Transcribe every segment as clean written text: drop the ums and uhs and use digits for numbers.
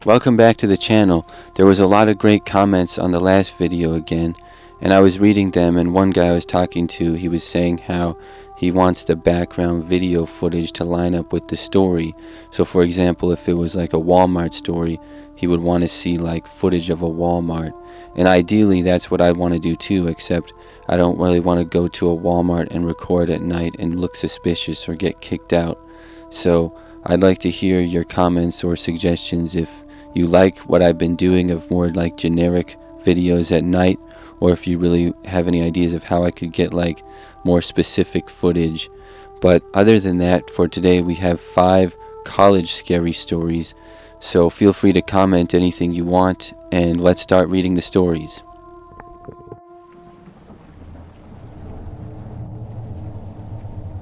Welcome back to the channel. There was a lot of great comments on the last video again, and I was reading them, and one guy I was talking to, he was saying how he wants the background video footage to line up with the story. So for example, if it was like a Walmart story, he would want to see like footage of a Walmart. And ideally that's what I want to do too, except I don't really want to go to a Walmart and record at night and look suspicious or get kicked out. So I'd like to hear your comments or suggestions if you like what I've been doing of more like generic videos at night, or if you really have any ideas of how I could get like more specific footage. But other than that, for today we have 5 college scary stories, so feel free to comment anything you want, and let's start reading the stories.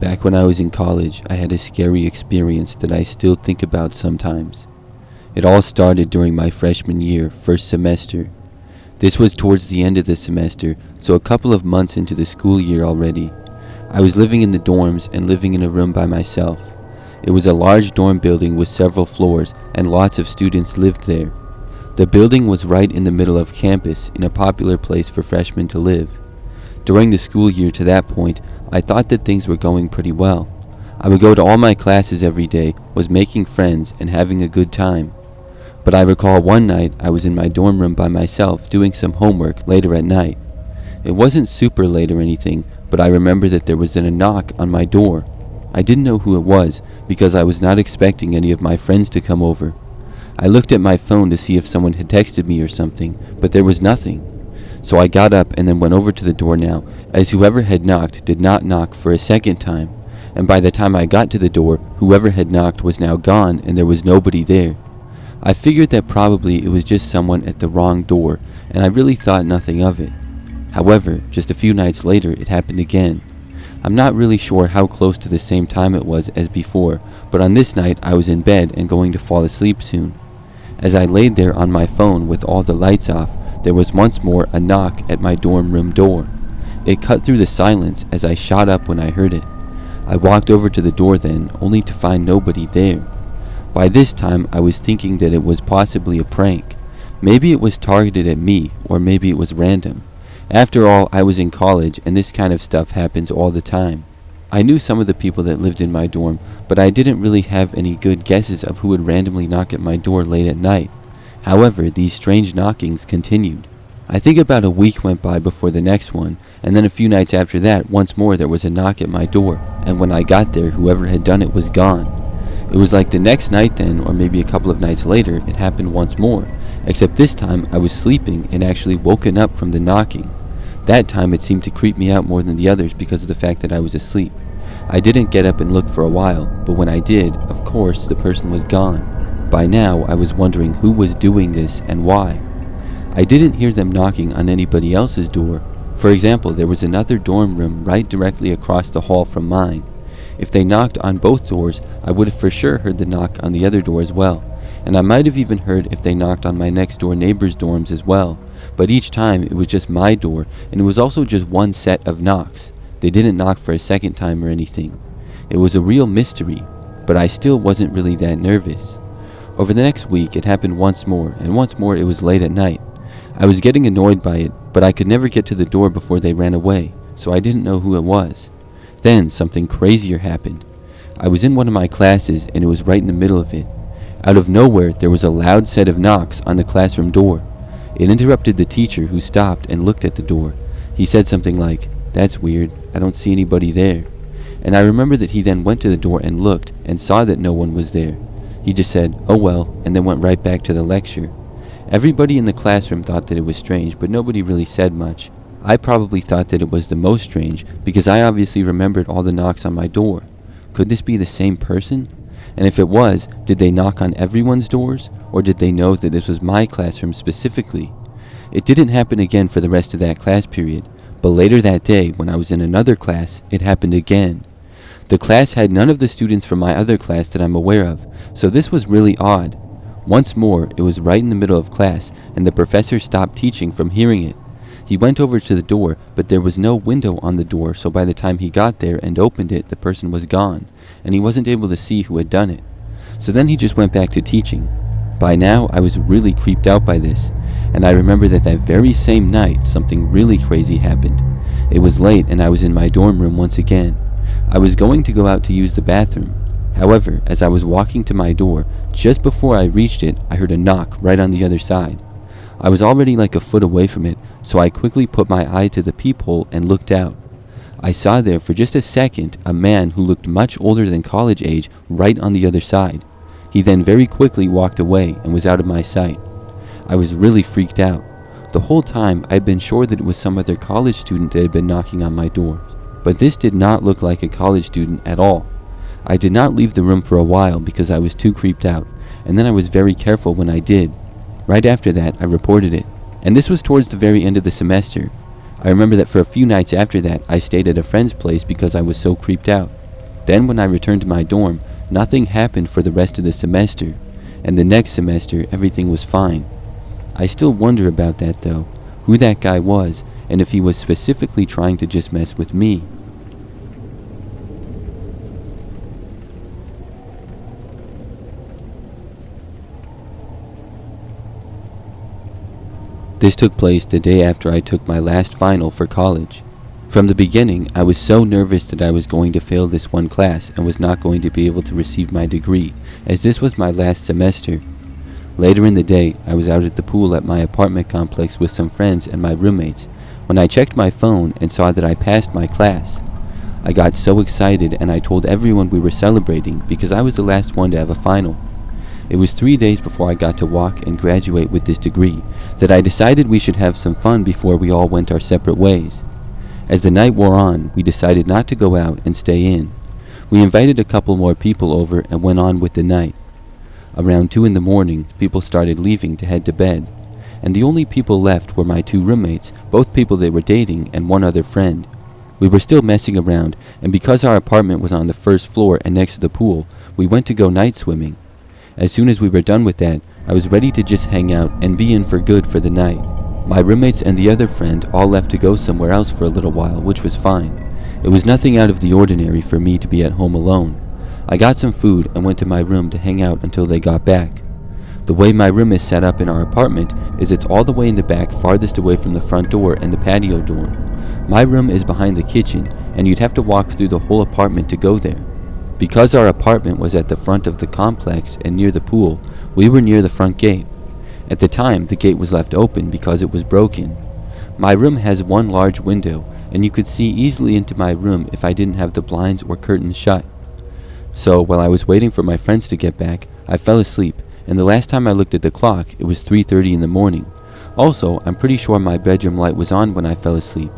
Back when I was in college, I had a scary experience that I still think about sometimes. It all started during my freshman year, first semester. This was towards the end of the semester, so a couple of months into the school year already. I was living in the dorms and living in a room by myself. It was a large dorm building with several floors, and lots of students lived there. The building was right in the middle of campus, in a popular place for freshmen to live. During the school year to that point, I thought that things were going pretty well. I would go to all my classes every day, was making friends and having a good time. But I recall one night I was in my dorm room by myself doing some homework later at night. It wasn't super late or anything, but I remember that there was then a knock on my door. I didn't know who it was because I was not expecting any of my friends to come over. I looked at my phone to see if someone had texted me or something, but there was nothing. So I got up and then went over to the door now, as whoever had knocked did not knock for a second time, and by the time I got to the door, whoever had knocked was now gone and there was nobody there. I figured that probably it was just someone at the wrong door, and I really thought nothing of it. However, just a few nights later, it happened again. I'm not really sure how close to the same time it was as before, but on this night I was in bed and going to fall asleep soon. As I laid there on my phone with all the lights off, there was once more a knock at my dorm room door. It cut through the silence as I shot up when I heard it. I walked over to the door then, only to find nobody there. By this time, I was thinking that it was possibly a prank. Maybe it was targeted at me, or maybe it was random. After all, I was in college, and this kind of stuff happens all the time. I knew some of the people that lived in my dorm, but I didn't really have any good guesses of who would randomly knock at my door late at night. However, these strange knockings continued. I think about a week went by before the next one, and then a few nights after that, once more there was a knock at my door, and when I got there, whoever had done it was gone. It was like the next night then, or maybe a couple of nights later, it happened once more, except this time I was sleeping and actually woken up from the knocking. That time it seemed to creep me out more than the others because of the fact that I was asleep. I didn't get up and look for a while, but when I did, of course, the person was gone. By now, I was wondering who was doing this and why. I didn't hear them knocking on anybody else's door. For example, there was another dorm room right directly across the hall from mine. If they knocked on both doors, I would have for sure heard the knock on the other door as well, and I might have even heard if they knocked on my next door neighbor's dorms as well, but each time it was just my door, and it was also just one set of knocks. They didn't knock for a second time or anything. It was a real mystery, but I still wasn't really that nervous. Over the next week it happened once more, and once more it was late at night. I was getting annoyed by it, but I could never get to the door before they ran away, so I didn't know who it was. Then something crazier happened. I was in one of my classes and it was right in the middle of it. Out of nowhere there was a loud set of knocks on the classroom door. It interrupted the teacher, who stopped and looked at the door. He said something like, "That's weird, I don't see anybody there." And I remember that he then went to the door and looked and saw that no one was there. He just said, "Oh well," and then went right back to the lecture. Everybody in the classroom thought that it was strange, but nobody really said much. I probably thought that it was the most strange because I obviously remembered all the knocks on my door. Could this be the same person? And if it was, did they knock on everyone's doors, or did they know that this was my classroom specifically? It didn't happen again for the rest of that class period, but later that day, when I was in another class, it happened again. The class had none of the students from my other class that I'm aware of, so this was really odd. Once more, it was right in the middle of class, and the professor stopped teaching from hearing it. He went over to the door, but there was no window on the door, so by the time he got there and opened it, the person was gone, and he wasn't able to see who had done it. So then he just went back to teaching. By now, I was really creeped out by this, and I remember that very same night, something really crazy happened. It was late and I was in my dorm room once again. I was going to go out to use the bathroom. However, as I was walking to my door, just before I reached it, I heard a knock right on the other side. I was already like a foot away from it, so I quickly put my eye to the peephole and looked out. I saw there for just a second a man who looked much older than college age right on the other side. He then very quickly walked away and was out of my sight. I was really freaked out. The whole time I'd been sure that it was some other college student that had been knocking on my door, but this did not look like a college student at all. I did not leave the room for a while because I was too creeped out, and then I was very careful when I did. Right after that, I reported it, and this was towards the very end of the semester. I remember that for a few nights after that, I stayed at a friend's place because I was so creeped out. Then when I returned to my dorm, nothing happened for the rest of the semester, and the next semester everything was fine. I still wonder about that though, who that guy was, and if he was specifically trying to just mess with me. This took place the day after I took my last final for college. From the beginning, I was so nervous that I was going to fail this one class and was not going to be able to receive my degree, as this was my last semester. Later in the day, I was out at the pool at my apartment complex with some friends and my roommates when I checked my phone and saw that I passed my class. I got so excited and I told everyone we were celebrating because I was the last one to have a final. It was 3 days before I got to walk and graduate with this degree that I decided we should have some fun before we all went our separate ways. As the night wore on, we decided not to go out and stay in. We invited a couple more people over and went on with the night. Around 2 in the morning, people started leaving to head to bed, and the only people left were my 2 roommates, both people they were dating, and one other friend. We were still messing around, and because our apartment was on the first floor and next to the pool, we went to go night swimming. As soon as we were done with that, I was ready to just hang out and be in for good for the night. My roommates and the other friend all left to go somewhere else for a little while, which was fine. It was nothing out of the ordinary for me to be at home alone. I got some food and went to my room to hang out until they got back. The way my room is set up in our apartment is it's all the way in the back, farthest away from the front door and the patio door. My room is behind the kitchen, and you'd have to walk through the whole apartment to go there. Because our apartment was at the front of the complex and near the pool, we were near the front gate. At the time, the gate was left open because it was broken. My room has one large window, and you could see easily into my room if I didn't have the blinds or curtains shut. So, while I was waiting for my friends to get back, I fell asleep, and the last time I looked at the clock, it was 3:30 in the morning. Also, I'm pretty sure my bedroom light was on when I fell asleep.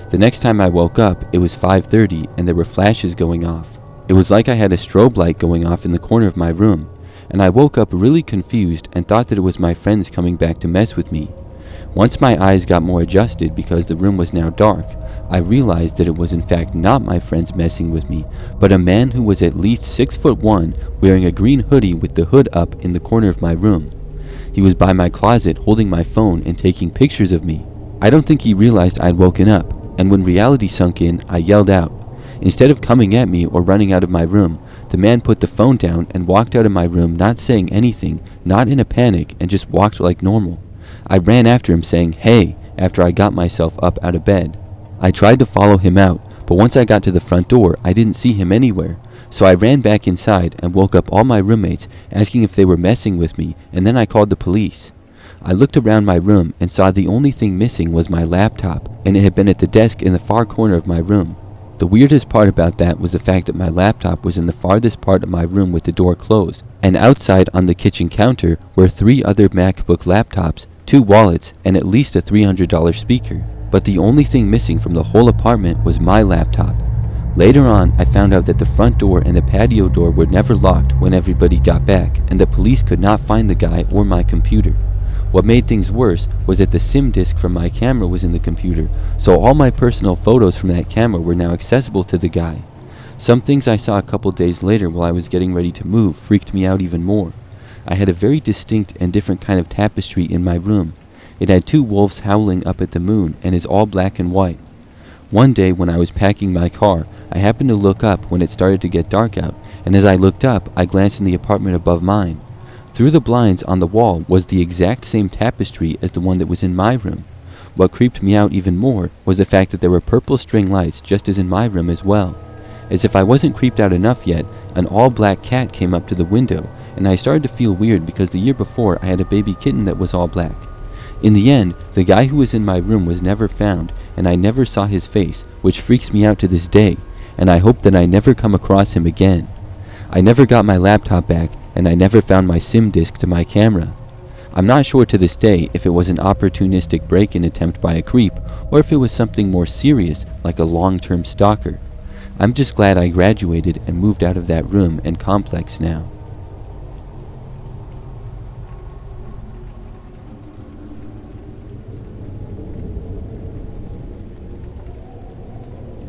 The next time I woke up, it was 5:30, and there were flashes going off. It was like I had a strobe light going off in the corner of my room, and I woke up really confused and thought that it was my friends coming back to mess with me. Once my eyes got more adjusted because the room was now dark, I realized that it was in fact not my friends messing with me, but a man who was at least 6'1", wearing a green hoodie with the hood up in the corner of my room. He was by my closet holding my phone and taking pictures of me. I don't think he realized I'd woken up, and when reality sunk in, I yelled out. Instead of coming at me or running out of my room, the man put the phone down and walked out of my room, not saying anything, not in a panic, and just walked like normal. I ran after him saying, "Hey," after I got myself up out of bed. I tried to follow him out, but once I got to the front door, I didn't see him anywhere. So I ran back inside and woke up all my roommates, asking if they were messing with me, and then I called the police. I looked around my room and saw the only thing missing was my laptop, and it had been at the desk in the far corner of my room. The weirdest part about that was the fact that my laptop was in the farthest part of my room with the door closed, and outside on the kitchen counter were 3 other MacBook laptops, 2 wallets, and at least a $300 speaker. But the only thing missing from the whole apartment was my laptop. Later on, I found out that the front door and the patio door were never locked when everybody got back, and the police could not find the guy or my computer. What made things worse was that the SIM disk from my camera was in the computer, so all my personal photos from that camera were now accessible to the guy. Some things I saw a couple days later while I was getting ready to move freaked me out even more. I had a very distinct and different kind of tapestry in my room. It had 2 wolves howling up at the moon and is all black and white. One day when I was packing my car, I happened to look up when it started to get dark out, and as I looked up, I glanced in the apartment above mine. Through the blinds on the wall was the exact same tapestry as the one that was in my room. What creeped me out even more was the fact that there were purple string lights just as in my room as well. As if I wasn't creeped out enough yet, an all-black cat came up to the window, and I started to feel weird because the year before I had a baby kitten that was all black. In the end, the guy who was in my room was never found, and I never saw his face, which freaks me out to this day, and I hope that I never come across him again. I never got my laptop back, and I never found my SIM disc to my camera. I'm not sure to this day if it was an opportunistic break-in attempt by a creep, or if it was something more serious like a long-term stalker. I'm just glad I graduated and moved out of that room and complex now.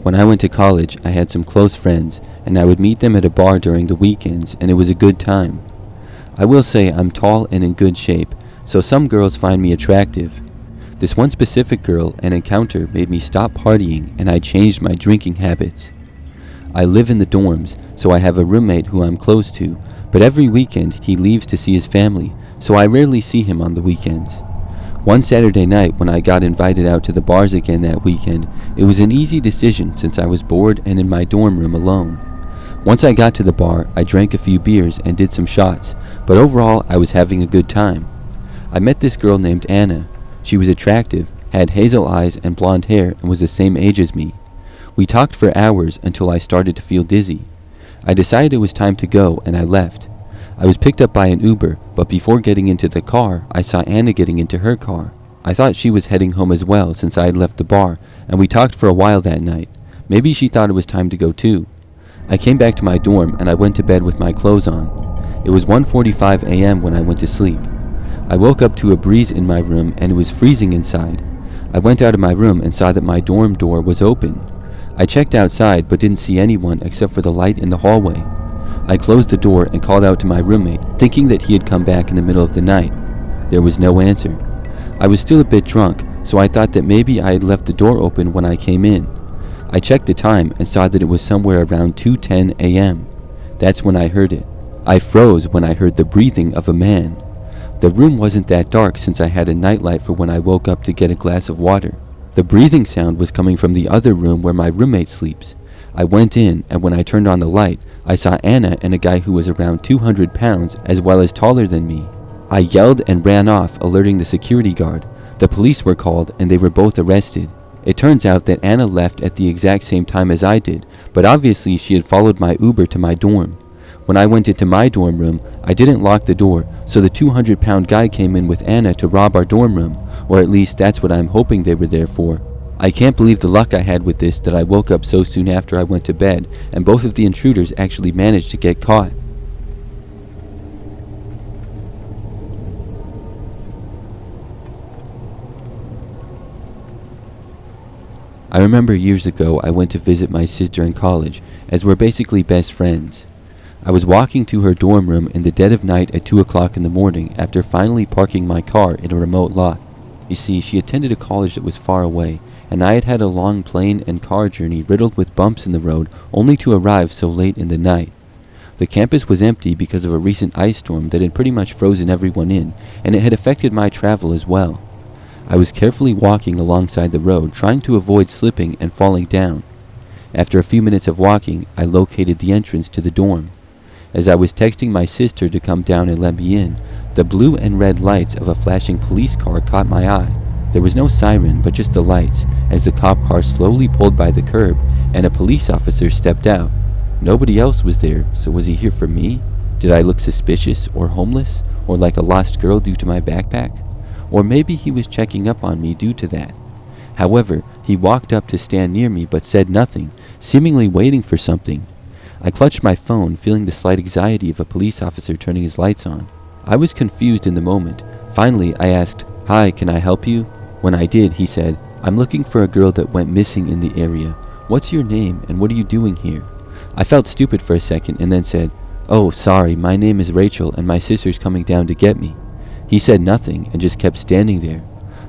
When I went to college, I had some close friends, and I would meet them at a bar during the weekends, and it was a good time. I will say I'm tall and in good shape, so some girls find me attractive. This one specific girl, an encounter, made me stop partying, and I changed my drinking habits. I live in the dorms, so I have a roommate who I'm close to, but every weekend he leaves to see his family, so I rarely see him on the weekends. One Saturday night when I got invited out to the bars again that weekend, it was an easy decision since I was bored and in my dorm room alone. Once I got to the bar, I drank a few beers and did some shots, but overall I was having a good time. I met this girl named Anna. She was attractive, had hazel eyes and blonde hair, and was the same age as me. We talked for hours until I started to feel dizzy. I decided it was time to go, and I left. I was picked up by an Uber, but before getting into the car, I saw Anna getting into her car. I thought she was heading home as well since I had left the bar, and we talked for a while that night. Maybe she thought it was time to go too. I came back to my dorm and I went to bed with my clothes on. It was 1:45 a.m. when I went to sleep. I woke up to a breeze in my room and it was freezing inside. I went out of my room and saw that my dorm door was open. I checked outside but didn't see anyone except for the light in the hallway. I closed the door and called out to my roommate, thinking that he had come back in the middle of the night. There was no answer. I was still a bit drunk, so I thought that maybe I had left the door open when I came in. I checked the time and saw that it was somewhere around 2:10 a.m. That's when I heard it. I froze when I heard the breathing of a man. The room wasn't that dark since I had a nightlight for when I woke up to get a glass of water. The breathing sound was coming from the other room where my roommate sleeps. I went in, and when I turned on the light, I saw Anna and a guy who was around 200 pounds as well as taller than me. I yelled and ran off, alerting the security guard. The police were called and they were both arrested. It turns out that Anna left at the exact same time as I did, but obviously she had followed my Uber to my dorm. When I went into my dorm room, I didn't lock the door, so the 200-pound guy came in with Anna to rob our dorm room, or at least that's what I'm hoping they were there for. I can't believe the luck I had with this that I woke up so soon after I went to bed, and both of the intruders actually managed to get caught. I remember years ago I went to visit my sister in college, as we're basically best friends. I was walking to her dorm room in the dead of night at 2 o'clock in the morning after finally parking my car in a remote lot. You see, she attended a college that was far away, and I had had a long plane and car journey riddled with bumps in the road only to arrive so late in the night. The campus was empty because of a recent ice storm that had pretty much frozen everyone in, and it had affected my travel as well. I was carefully walking alongside the road, trying to avoid slipping and falling down. After a few minutes of walking, I located the entrance to the dorm. As I was texting my sister to come down and let me in, the blue and red lights of a flashing police car caught my eye. There was no siren, but just the lights, as the cop car slowly pulled by the curb, and a police officer stepped out. Nobody else was there, so was he here for me? Did I look suspicious, or homeless, or like a lost girl due to my backpack? Or maybe he was checking up on me due to that. However, he walked up to stand near me but said nothing, seemingly waiting for something. I clutched my phone, feeling the slight anxiety of a police officer turning his lights on. I was confused in the moment. Finally, I asked, "Hi, can I help you?" When I did, he said, "I'm looking for a girl that went missing in the area. What's your name and what are you doing here?" I felt stupid for a second and then said, "Oh, sorry, my name is Rachel and my sister's coming down to get me." He said nothing and just kept standing there.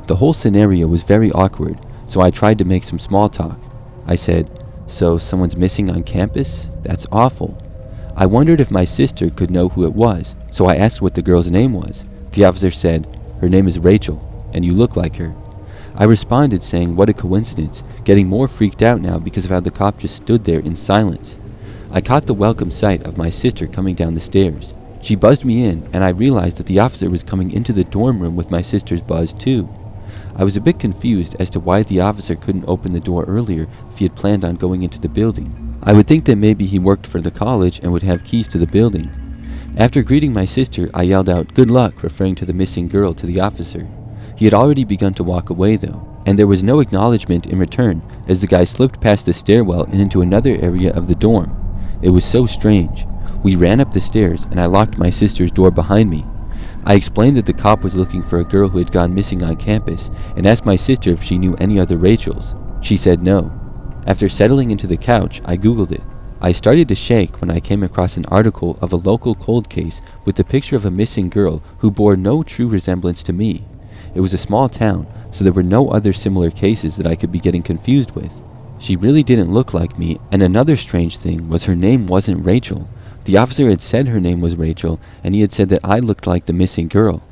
The whole scenario was very awkward, so I tried to make some small talk. I said, "So someone's missing on campus? That's awful." I wondered if my sister could know who it was, so I asked what the girl's name was. The officer said, "Her name is Rachel, and you look like her." I responded saying what a coincidence, getting more freaked out now because of how the cop just stood there in silence. I caught the welcome sight of my sister coming down the stairs. She buzzed me in, and I realized that the officer was coming into the dorm room with my sister's buzz too. I was a bit confused as to why the officer couldn't open the door earlier if he had planned on going into the building. I would think that maybe he worked for the college and would have keys to the building. After greeting my sister, I yelled out, "Good luck," referring to the missing girl, to the officer. He had already begun to walk away though, and there was no acknowledgement in return as the guy slipped past the stairwell and into another area of the dorm. It was so strange. We ran up the stairs and I locked my sister's door behind me. I explained that the cop was looking for a girl who had gone missing on campus and asked my sister if she knew any other Rachels. She said no. After settling into the couch, I googled it. I started to shake when I came across an article of a local cold case with the picture of a missing girl who bore no true resemblance to me. It was a small town, so there were no other similar cases that I could be getting confused with. She really didn't look like me, and another strange thing was her name wasn't Rachel. The officer had said her name was Rachel, and he had said that I looked like the missing girl.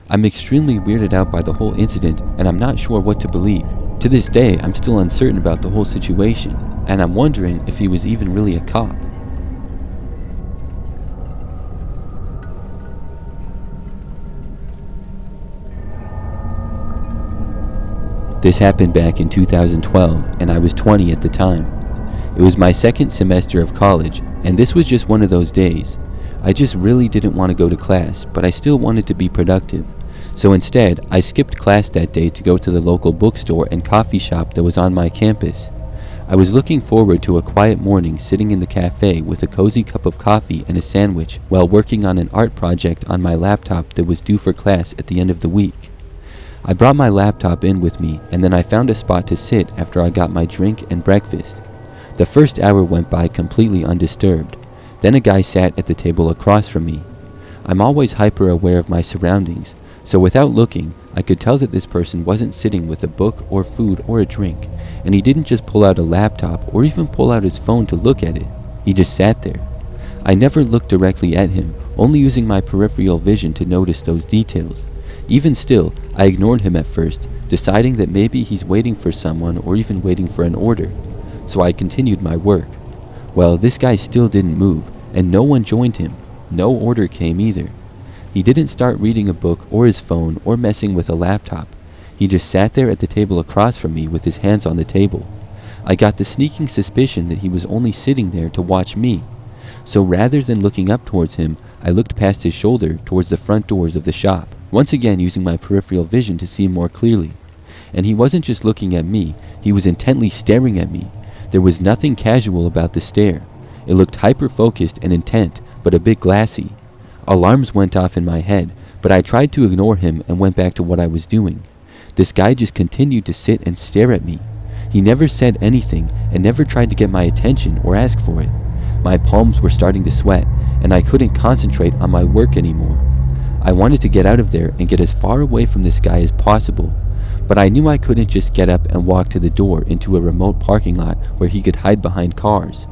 I'm extremely weirded out by the whole incident, and I'm not sure what to believe. To this day, I'm still uncertain about the whole situation, and I'm wondering if he was even really a cop. This happened back in 2012, and I was 20 at the time. It was my second semester of college, and this was just one of those days. I just really didn't want to go to class, but I still wanted to be productive. So instead, I skipped class that day to go to the local bookstore and coffee shop that was on my campus. I was looking forward to a quiet morning sitting in the cafe with a cozy cup of coffee and a sandwich while working on an art project on my laptop that was due for class at the end of the week. I brought my laptop in with me, and then I found a spot to sit after I got my drink and breakfast. The first hour went by completely undisturbed. Then a guy sat at the table across from me. I'm always hyper aware of my surroundings, so without looking, I could tell that this person wasn't sitting with a book or food or a drink, and he didn't just pull out a laptop or even pull out his phone to look at it. He just sat there. I never looked directly at him, only using my peripheral vision to notice those details. Even still, I ignored him at first, deciding that maybe he's waiting for someone or even waiting for an order. So I continued my work. Well, this guy still didn't move, and no one joined him. No order came either. He didn't start reading a book or his phone or messing with a laptop. He just sat there at the table across from me with his hands on the table. I got the sneaking suspicion that he was only sitting there to watch me. So rather than looking up towards him, I looked past his shoulder towards the front doors of the shop, once again using my peripheral vision to see more clearly. And he wasn't just looking at me, he was intently staring at me. There was nothing casual about the stare. It looked hyper-focused and intent, but a bit glassy. Alarms went off in my head, but I tried to ignore him and went back to what I was doing. This guy just continued to sit and stare at me. He never said anything and never tried to get my attention or ask for it. My palms were starting to sweat, and I couldn't concentrate on my work anymore. I wanted to get out of there and get as far away from this guy as possible, but I knew I couldn't just get up and walk to the door into a remote parking lot where he could hide behind cars.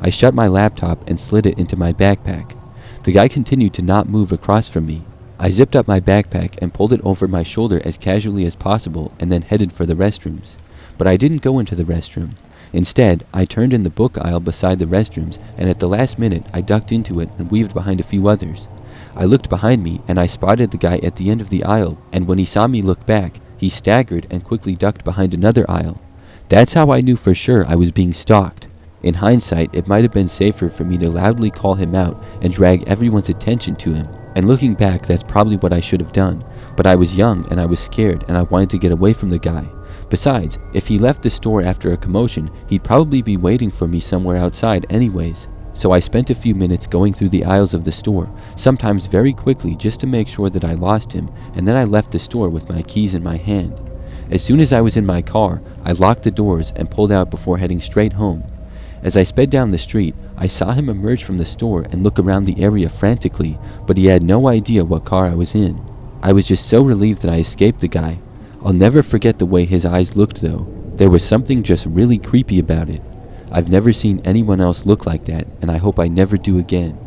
I shut my laptop and slid it into my backpack. The guy continued to not move across from me. I zipped up my backpack and pulled it over my shoulder as casually as possible and then headed for the restrooms. But I didn't go into the restroom. Instead, I turned in the book aisle beside the restrooms, and at the last minute I ducked into it and weaved behind a few others. I looked behind me and I spotted the guy at the end of the aisle, and when he saw me look back, he staggered and quickly ducked behind another aisle. That's how I knew for sure I was being stalked. In hindsight, it might have been safer for me to loudly call him out and drag everyone's attention to him. And looking back, that's probably what I should have done. But I was young and I was scared and I wanted to get away from the guy. Besides, if he left the store after a commotion, he'd probably be waiting for me somewhere outside anyways. So I spent a few minutes going through the aisles of the store, sometimes very quickly just to make sure that I lost him, and then I left the store with my keys in my hand. As soon as I was in my car, I locked the doors and pulled out before heading straight home. As I sped down the street, I saw him emerge from the store and look around the area frantically, but he had no idea what car I was in. I was just so relieved that I escaped the guy. I'll never forget the way his eyes looked though. There was something just really creepy about it. I've never seen anyone else look like that, and I hope I never do again.